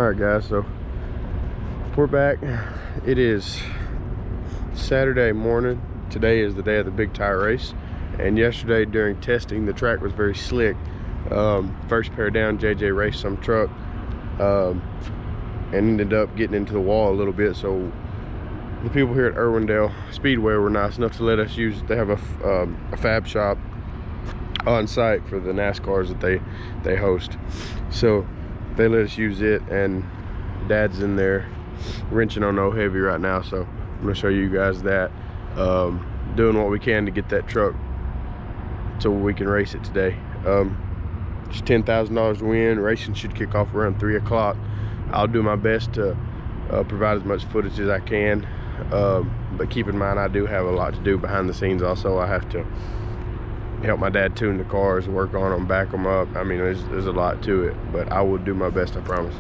All right, guys, so we're back. It is Saturday morning. Today is the day of the big tire race, and yesterday during testing the track was very slick. First pair down, JJ raced some truck and ended up getting into the wall a little bit, so the people here at Irwindale Speedway were nice enough to let us use, they have a fab shop on site for the NASCARs that they host, so they let us use it, and Dad's in there wrenching on no heavy right now, so I'm gonna show you guys that. Doing what we can to get that truck so we can race it today. Just $10,000 to win. Racing should kick off around 3 o'clock. I'll do my best to provide as much footage as I can, but keep in mind I do have a lot to do behind the scenes. Also, I have to help my dad tune the cars, work on them, back them up. I mean, there's a lot to it, but I will do my best, I promise.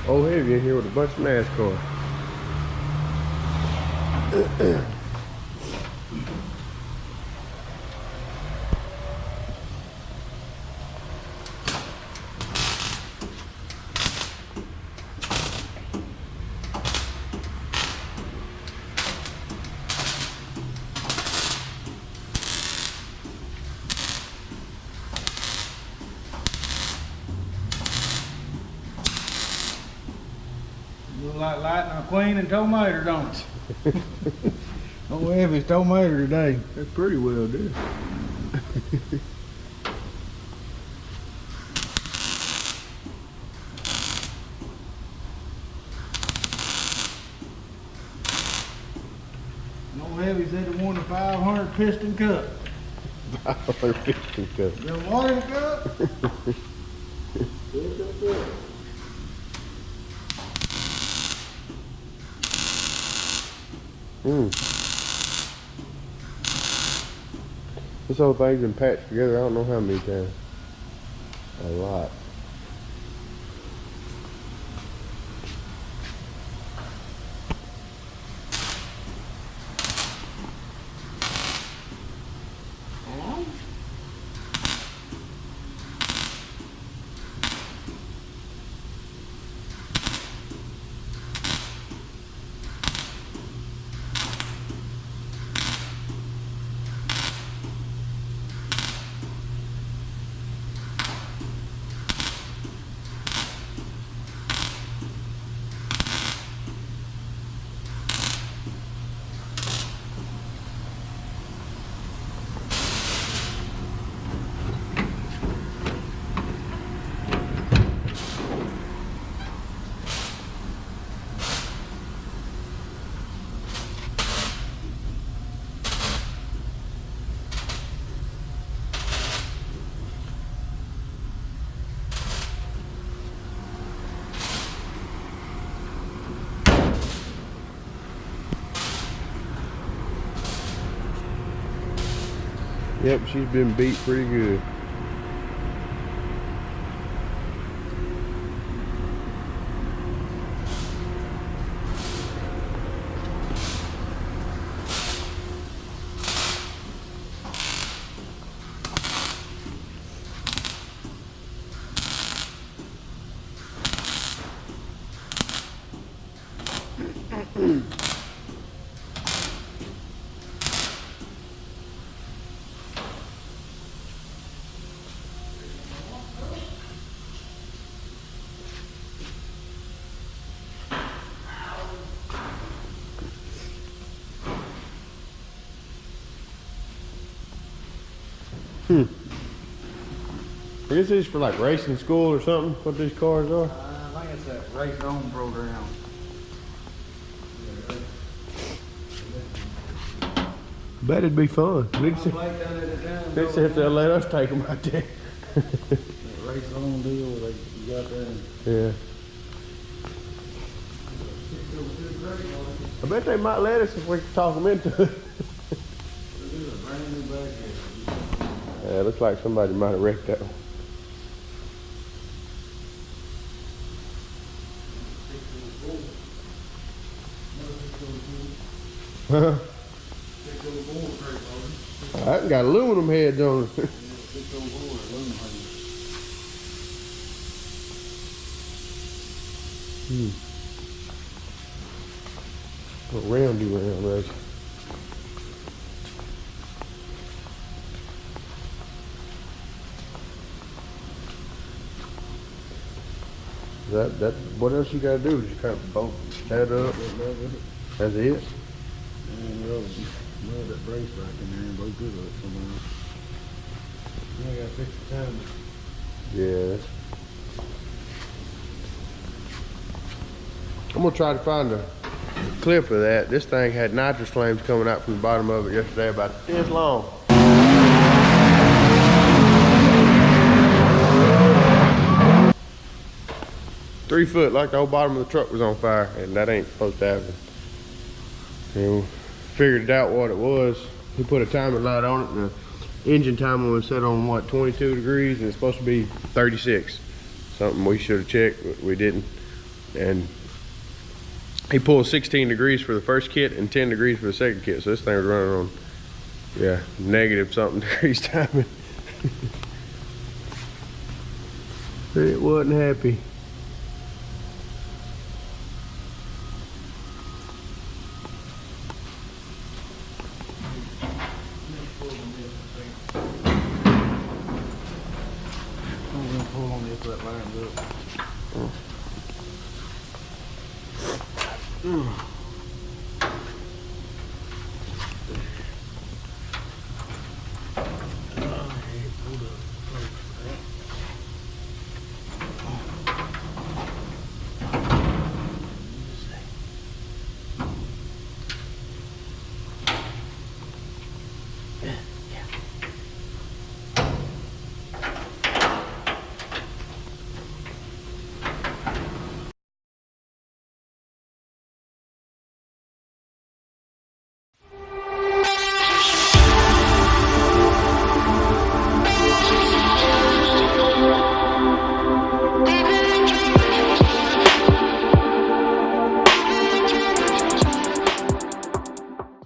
Oh, heavy in here with a bunch of NASCAR. Look like lighting a queen and tomato, don't it? Oh, heavy's tomato today. That's pretty well done. No heavy said they won a 500 piston cup. 500 piston cup. You know water in the cup? This whole thing's been patched together I don't know how many times. A lot. Yep, she's been beat pretty good. I guess these for like racing school or something, what these cars are. I think it's that race on program. Bet it'd be fun. Like that at the time, Next if they'll let us take them out there. that race on deal like you got there. Yeah. I bet they might let us if we can talk them into it. This is a brand new backyard. Yeah, looks like somebody might have wrecked that one. Huh? That got aluminum heads on it. Roundy round race. That what else you gotta do? Just kind of bolt that up. That's it. And rub that brace back in there and bolt it up somewhere. You ain't gotta fix the time. Yeah. I'm gonna try to find a clip of that. This thing had nitrous flames coming out from the bottom of it yesterday, about this long. 3 foot, like the whole bottom of the truck was on fire, and that ain't supposed to happen. And we figured out what it was. We put a timing light on it, and the engine timer was set on what, 22 degrees, and it's supposed to be 36. Something we should have checked, but we didn't. And he pulled 16 degrees for the first kit and 10 degrees for the second kit, so this thing was running on, yeah, negative something degrees timing. It wasn't happy. I'm gonna pull on this that lines up.